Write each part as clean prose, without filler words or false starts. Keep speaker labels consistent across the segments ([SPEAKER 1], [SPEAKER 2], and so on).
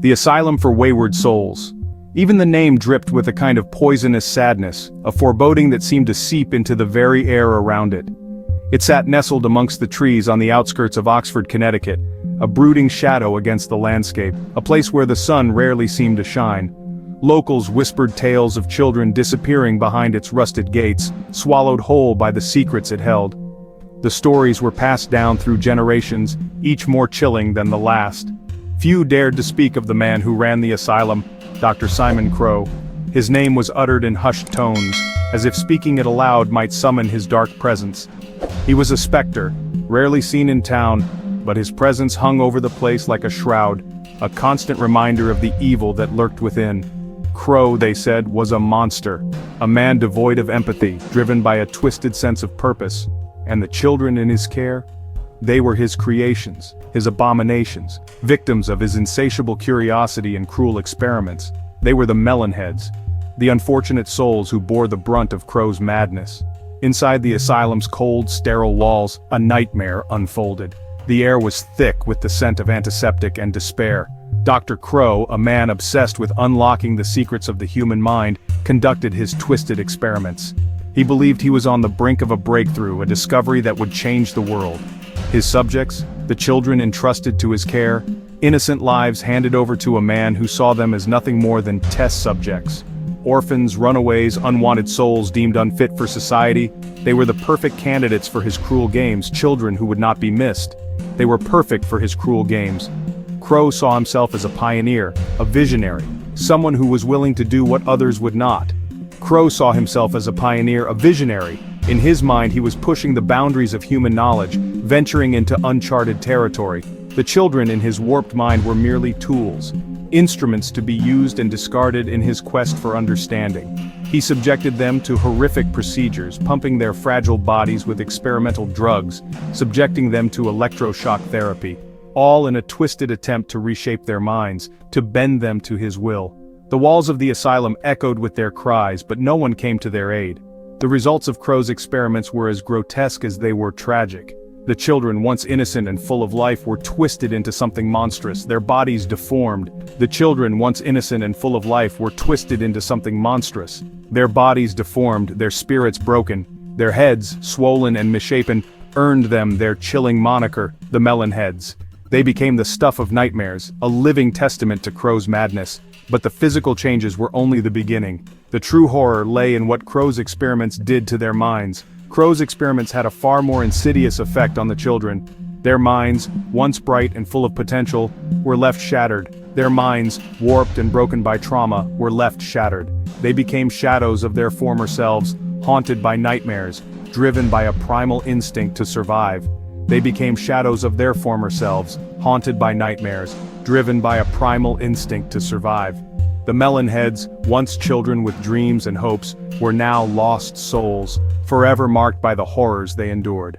[SPEAKER 1] the Asylum for Wayward Souls. Even the name dripped with a kind of poisonous sadness, a foreboding that seemed to seep into the very air around it. It sat nestled amongst the trees on the outskirts of Oxford, Connecticut, a brooding shadow against the landscape, a place where the sun rarely seemed to shine. Locals whispered tales of children disappearing behind its rusted gates, swallowed whole by the secrets it held. The stories were passed down through generations, each more chilling than the last. Few dared to speak of the man who ran the asylum, Dr. Simon Crowe. His name was uttered in hushed tones, as if speaking it aloud might summon his dark presence. He was a specter, rarely seen in town, but his presence hung over the place like a shroud, a constant reminder of the evil that lurked within. Crowe, they said, was a monster, a man devoid of empathy, driven by a twisted sense of purpose. And the children in his care? They were his creations, his abominations, victims of his insatiable curiosity and cruel experiments. They were the Melon Heads, the unfortunate souls who bore the brunt of Crowe's madness. Inside the asylum's cold, sterile walls, a nightmare unfolded. The air was thick with the scent of antiseptic and despair. Dr. Crowe, a man obsessed with unlocking the secrets of the human mind, conducted his twisted experiments. He believed he was on the brink of a breakthrough, a discovery that would change the world. His subjects, the children entrusted to his care, innocent lives handed over to a man who saw them as nothing more than test subjects. Orphans, runaways, unwanted souls deemed unfit for society, they were the perfect candidates for his cruel games, children who would not be missed. They were perfect for his cruel games. Crowe saw himself as a pioneer, a visionary, someone who was willing to do what others would not. Crowe saw himself as a pioneer, a visionary. In his mind he was pushing the boundaries of human knowledge, venturing into uncharted territory. The children in his warped mind were merely tools, instruments to be used and discarded in his quest for understanding. He subjected them to horrific procedures, pumping their fragile bodies with experimental drugs, subjecting them to electroshock therapy, all in a twisted attempt to reshape their minds, to bend them to his will. The walls of the asylum echoed with their cries, but no one came to their aid. The results of Crowe's experiments were as grotesque as they were tragic. The children, once innocent and full of life, were twisted into something monstrous, their bodies deformed. The children, once innocent and full of life, were twisted into something monstrous. Their bodies deformed, their spirits broken. Their heads, swollen and misshapen, earned them their chilling moniker, the Melon Heads. They became the stuff of nightmares, a living testament to Crowe's madness. But the physical changes were only the beginning. The true horror lay in what Crowe's experiments did to their minds. Crowe's experiments had a far more insidious effect on the children. Their minds, once bright and full of potential, were left shattered. Their minds, warped and broken by trauma, were left shattered. They became shadows of their former selves, haunted by nightmares, driven by a primal instinct to survive. They became shadows of their former selves, haunted by nightmares, driven by a primal instinct to survive. The Melon Heads, once children with dreams and hopes, were now lost souls, forever marked by the horrors they endured.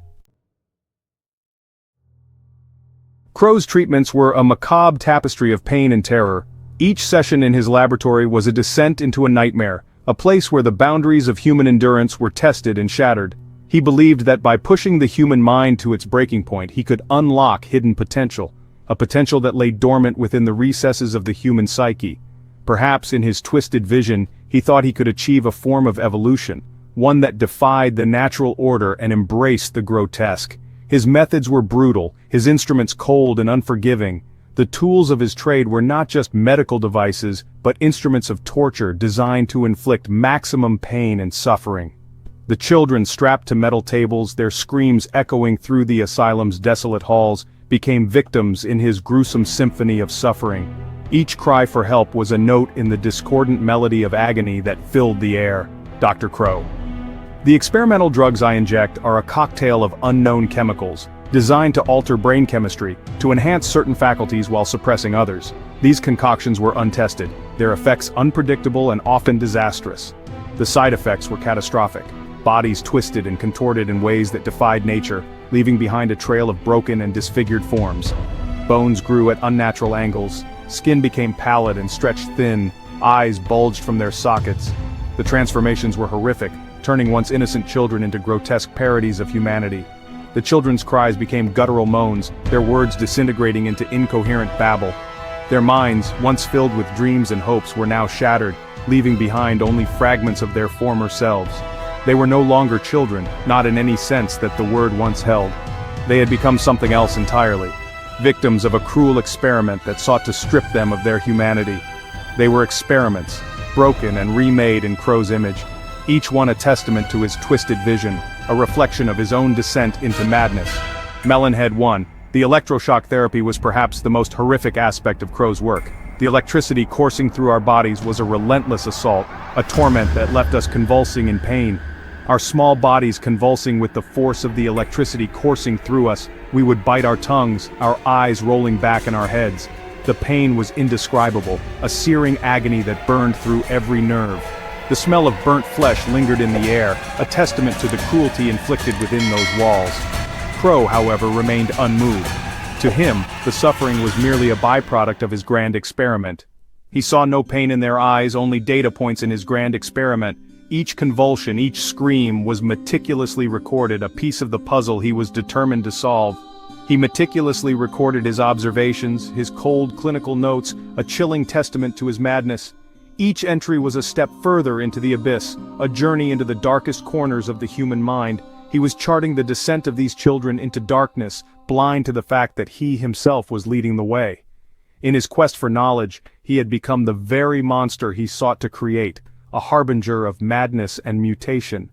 [SPEAKER 1] Crowe's treatments were a macabre tapestry of pain and terror. Each session in his laboratory was a descent into a nightmare, a place where the boundaries of human endurance were tested and shattered. He believed that by pushing the human mind to its breaking point he could unlock hidden potential, a potential that lay dormant within the recesses of the human psyche. Perhaps in his twisted vision, he thought he could achieve a form of evolution, one that defied the natural order and embraced the grotesque. His methods were brutal, his instruments cold and unforgiving. The tools of his trade were not just medical devices, but instruments of torture designed to inflict maximum pain and suffering. The children strapped to metal tables, their screams echoing through the asylum's desolate halls, became victims in his gruesome symphony of suffering. Each cry for help was a note in the discordant melody of agony that filled the air. Dr. Crowe. The experimental drugs I inject are a cocktail of unknown chemicals, designed to alter brain chemistry, to enhance certain faculties while suppressing others. These concoctions were untested, their effects unpredictable and often disastrous. The side effects were catastrophic. Bodies twisted and contorted in ways that defied nature, leaving behind a trail of broken and disfigured forms. Bones grew at unnatural angles, skin became pallid and stretched thin, eyes bulged from their sockets. The transformations were horrific, turning once innocent children into grotesque parodies of humanity. The children's cries became guttural moans, their words disintegrating into incoherent babble. Their minds, once filled with dreams and hopes, were now shattered, leaving behind only fragments of their former selves. They were no longer children, not in any sense that the word once held. They had become something else entirely. Victims of a cruel experiment that sought to strip them of their humanity. They were experiments, broken and remade in Crowe's image, each one a testament to his twisted vision, a reflection of his own descent into madness. Melon Head 1. The electroshock therapy was perhaps the most horrific aspect of Crowe's work. The electricity coursing through our bodies was a relentless assault, a torment that left us convulsing in pain. Our small bodies convulsing with the force of the electricity coursing through us, we would bite our tongues, our eyes rolling back in our heads. The pain was indescribable, a searing agony that burned through every nerve. The smell of burnt flesh lingered in the air, a testament to the cruelty inflicted within those walls. Crowe, however, remained unmoved. To him, the suffering was merely a byproduct of his grand experiment. He saw no pain in their eyes, only data points in his grand experiment. Each convulsion, each scream was meticulously recorded, a piece of the puzzle he was determined to solve. He meticulously recorded his observations, his cold clinical notes, a chilling testament to his madness. Each entry was a step further into the abyss, a journey into the darkest corners of the human mind. He was charting the descent of these children into darkness, blind to the fact that he himself was leading the way. In his quest for knowledge, he had become the very monster he sought to create, a harbinger of madness and mutation.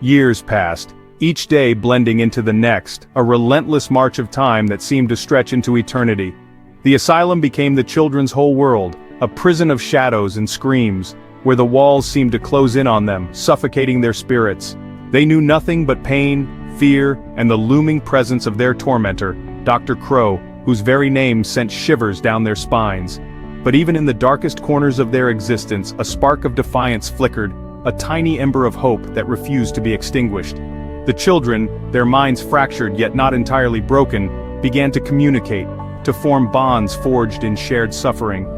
[SPEAKER 1] Years passed, each day blending into the next, a relentless march of time that seemed to stretch into eternity. The asylum became the children's whole world, a prison of shadows and screams, where the walls seemed to close in on them, suffocating their spirits. They knew nothing but pain, fear, and the looming presence of their tormentor, Doctor Crowe, whose very name sent shivers down their spines. But even in the darkest corners of their existence, a spark of defiance flickered, a tiny ember of hope that refused to be extinguished. The children, their minds fractured yet not entirely broken, began to communicate, to form bonds forged in shared suffering.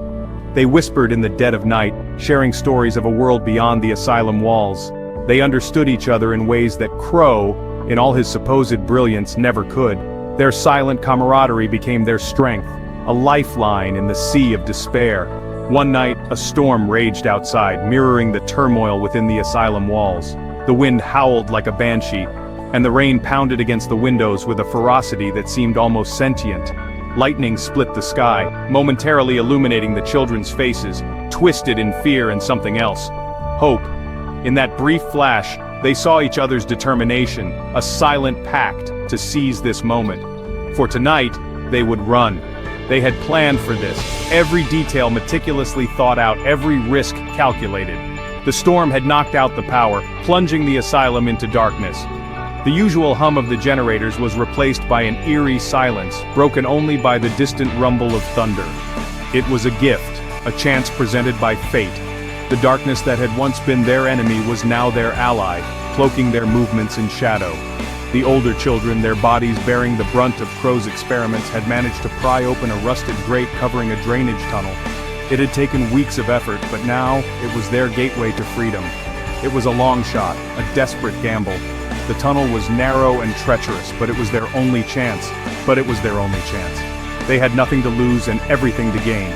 [SPEAKER 1] They whispered in the dead of night, sharing stories of a world beyond the asylum walls. They understood each other in ways that Crowe, in all his supposed brilliance, never could. Their silent camaraderie became their strength, a lifeline in the sea of despair. One night, a storm raged outside, mirroring the turmoil within the asylum walls. The wind howled like a banshee, and the rain pounded against the windows with a ferocity that seemed almost sentient. Lightning split the sky, momentarily illuminating the children's faces, twisted in fear and something else. Hope. In that brief flash, they saw each other's determination, a silent pact to seize this moment. For tonight, they would run. They had planned for this, every detail meticulously thought out, every risk calculated. The storm had knocked out the power, plunging the asylum into darkness. The usual hum of the generators was replaced by an eerie silence, broken only by the distant rumble of thunder. It was a gift, a chance presented by fate. The darkness that had once been their enemy was now their ally, cloaking their movements in shadow. The older children, their bodies bearing the brunt of Crowe's experiments, had managed to pry open a rusted grate covering a drainage tunnel. It had taken weeks of effort, but now it was their gateway to freedom. It was a long shot, a desperate gamble. The tunnel was narrow and treacherous, but it was their only chance. They had nothing to lose and everything to gain.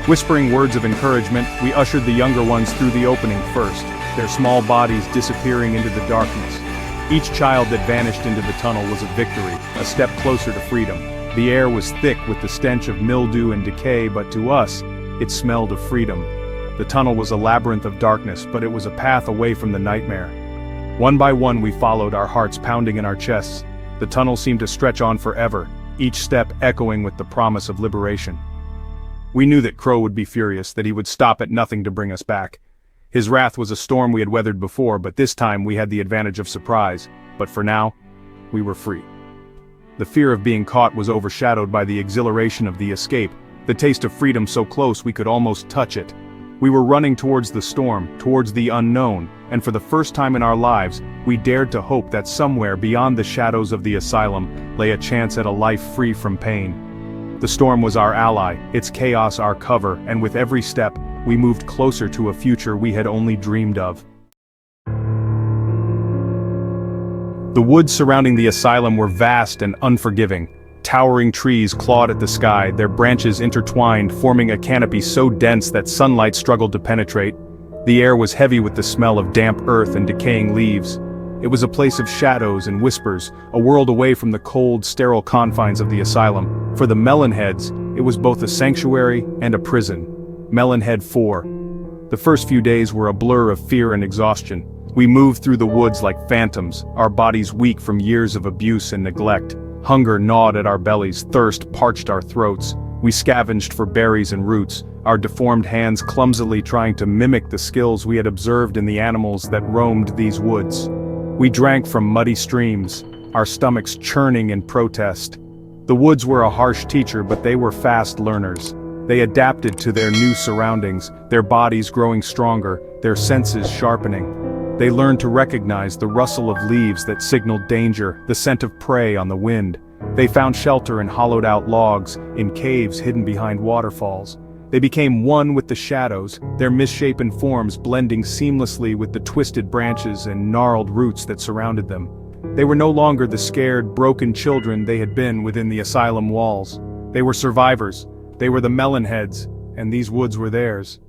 [SPEAKER 1] Whispering words of encouragement, we ushered the younger ones through the opening first, their small bodies disappearing into the darkness. Each child that vanished into the tunnel was a victory, a step closer to freedom. The air was thick with the stench of mildew and decay, but to us, it smelled of freedom. The tunnel was a labyrinth of darkness, but it was a path away from the nightmare. One by one we followed, our hearts pounding in our chests. The tunnel seemed to stretch on forever, each step echoing with the promise of liberation. We knew that Crowe would be furious, that he would stop at nothing to bring us back. His wrath was a storm we had weathered before, but this time we had the advantage of surprise. But for now, we were free. The fear of being caught was overshadowed by the exhilaration of the escape, the taste of freedom so close we could almost touch it. We were running towards the storm, towards the unknown, and for the first time in our lives, we dared to hope that somewhere beyond the shadows of the asylum lay a chance at a life free from pain. The storm was our ally, its chaos our cover, and with every step, we moved closer to a future we had only dreamed of. The woods surrounding the asylum were vast and unforgiving. towering trees clawed at the sky, their branches intertwined, forming a canopy so dense that sunlight struggled to penetrate. The air was heavy with the smell of damp earth and decaying leaves. It was a place of shadows and whispers, a world away from the cold, sterile confines of the asylum. For the Melon Heads, it was both a sanctuary and a prison. Melon Head 4. The first few days were a blur of fear and exhaustion. We moved through the woods like phantoms, our bodies weak from years of abuse and neglect. Hunger gnawed at our bellies, thirst parched our throats. We scavenged for berries and roots, our deformed hands clumsily trying to mimic the skills we had observed in the animals that roamed these woods. We drank from muddy streams, our stomachs churning in protest. The woods were a harsh teacher, but they were fast learners. They adapted to their new surroundings, their bodies growing stronger, their senses sharpening. They learned to recognize the rustle of leaves that signaled danger, the scent of prey on the wind. They found shelter in hollowed-out logs, in caves hidden behind waterfalls. They became one with the shadows, their misshapen forms blending seamlessly with the twisted branches and gnarled roots that surrounded them. They were no longer the scared, broken children they had been within the asylum walls. They were survivors. They were the Melon Heads, and these woods were theirs.